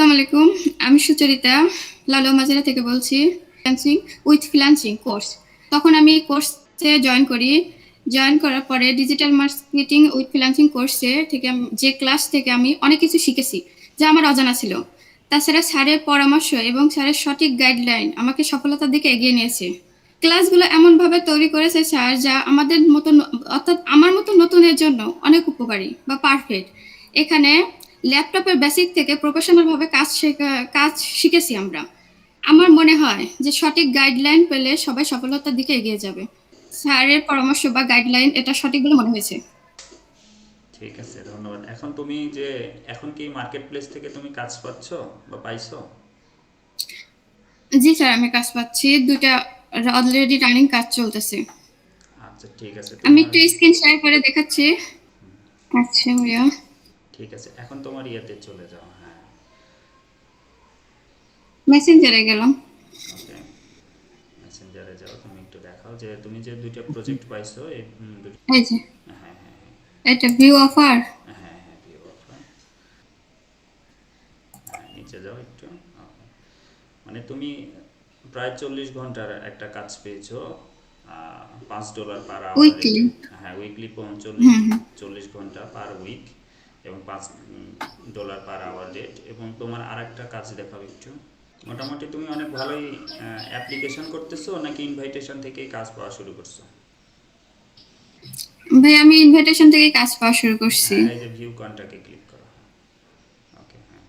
আসসালামু আলাইকুম। আমি সুচরিতা লালুয়া মাজারা থেকে বলছি। Freelancing with freelancing course. তখন আমি কোর্সে জয়েন করি। জয়েন করার পরে ডিজিটাল মার্কেটিং উইথ ফ্রিল্যান্সিং কোর্সে থেকে যে ক্লাস থেকে আমি অনেক কিছু শিখেছি যা আমার অজানা ছিল। তাছাড়া স্যারের পরামর্শ এবং স্যারের সঠিক গাইডলাইন আমাকে সফলতার দিকে এগিয়ে নিয়েছে। ক্লাসগুলো এমনভাবে তৈরি করেছে স্যার যা আমাদের মতো অর্থাৎ আমার মতো নতুনের জন্য অনেক উপকারী বা পারফেক্ট। এখানে ল্যাপটপের বেসিক থেকে প্রফেশনাল ভাবে কাজ শিখেছি আমরা। আমার মনে হয় যে সঠিক গাইডলাইন পেলে সবাই সফলতার দিকে এগিয়ে যাবে। স্যারের পরামর্শ বা গাইডলাইন এটা সঠিক বলে মনে হয়েছে। ঠিক আছে, ধন্যবাদ। এখন তুমি যে এখন কি মার্কেট প্লেস থেকে তুমি কাজ পাচ্ছ বা পাইছো? জি স্যার, আমি কাজ পাচ্ছি। দুইটা অলরেডি রানিং কাজ চলতেছে। আচ্ছা, ঠিক আছে আমি তোমার। একটু স্ক্রিন শেয়ার করে দেখাচ্ছি। আচ্ছা ভাইয়া। ঠিক আছে, এখন তোমার ইয়েতে চলে যাও। হ্যাঁ, মেসেঞ্জারে গেলাম। ওকে। মেসেঞ্জারে যাও, তুমি একটু দেখাও যে তুমি যে দুইটা প্রজেক্ট পাইছো এই এই যে হ্যাঁ হ্যাঁ হ্যাঁ এটা ভিউ অফার। হ্যাঁ হ্যাঁ হ্যাঁ, ভিউ অফার। হ্যাঁ, নিচে যাও একটু। ওকে, মানে তুমি প্রায় 40 ঘন্টার একটা কাজ পেয়েছো। $5 পার আওয়ার উইকলি। রেটে। হ্যাঁ, উইকলি চল্লিশ হুম হুম। 40 ঘন্টা পার উইক এবং $5 পার আওয়ার রেট। এবং তোমার আরেকটা কাজ দেখাও একটু। মোটামুটি তুমি অনেক ভালোই অ্যাপ্লিকেশন করতেছো নাকি ইনভাইটেশন থেকেই কাজ পাওয়া শুরু করছো? ভাই আমি ইনভিটেশন থেকে কাজ পাওয়া শুরু করছি। হ্যাঁ, এই যে ভিউ কন্ট্যাক্টে ক্লিক করো। ওকে, হ্যাঁ,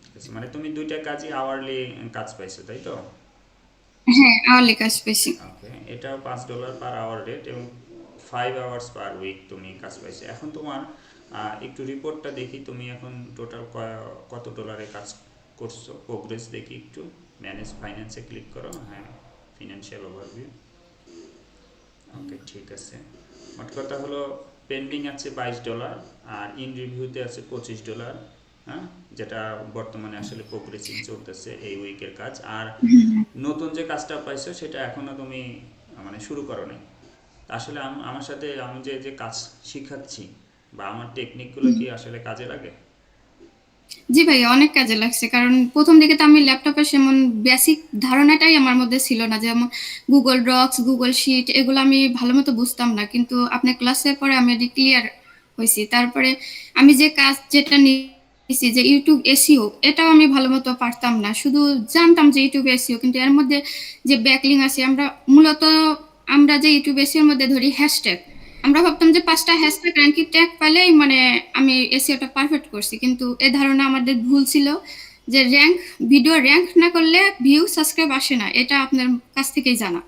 ঠিক আছে। মানে তুমি দুইটা কাজই আওয়ারলি কাজ পাইছো, তাই তো? হ্যাঁ, আওয়ারলি কাজ পেয়েছি। ওকে, এটাও $5 পার আওয়ার রেট এবং 5 আওয়ার্স পার উইক তুমি কাজ পাইছো। এখন তোমার একটু রিপোর্টটা দেখি, তুমি এখন টোটাল কত ডলারে কাজ করছো, প্রোগ্রেস দেখি একটু। ম্যানেজ ফাইন্যান্সে ক্লিক করো। হ্যাঁ, ফিনান্সিয়াল ওভারভিউ। ওকে, ঠিক আছে। মোট কথা হলো পেন্ডিং আছে $22 আর ইন রিভিউতে আছে $25। হ্যাঁ, যেটা বর্তমানে আসলে প্রোগ্রেসিং চলতেছে এই উইকের কাজ। আর নতুন যে কাজটা পাইছো সেটা এখনও তুমি মানে শুরু করো নাই। আসলে আমার সাথে আমি যে যে কাজ শিখাচ্ছি বা আমার টেকনিকগুলো কি আসলে কাজে লাগে? জি ভাই, অনেক কাজে লাগছে। কারণ প্রথম দিকে তো আমি ল্যাপটপের সেমন বেসিক ধারণাটাই আমার মধ্যে ছিল না। যেমন গুগল ডক্স, গুগল শিট এগুলো আমি ভালো মতো বুঝতাম না। কিন্তু আপনার ক্লাসের পরে আমি এটি ক্লিয়ার হয়েছি। তারপরে আমি যে কাজ যেটা নিয়েছি যে ইউটিউব এসইও, এটাও আমি ভালো মতো পারতাম না। শুধু জানতাম যে ইউটিউব এসইও, কিন্তু এর মধ্যে যে ব্যাকলিং আছে, মূলত আমরা যে ইউটিউব এসইওর মধ্যে ধরি হ্যাশট্যাগ। আমরা ভাবতাম যে ৫টা হ্যাশট্যাগ র্যাঙ্কিং ট্যাগ পেলেই মানে আমি এসইওটা পারফেক্ট করছি। কিন্তু এ ধারণা আমাদের ভুল ছিল যে ভিডিও র্যাঙ্ক না করলে ভিউ সাবস্ক্রাইব আসে না। এটা আপনার কাছ থেকেই জানা।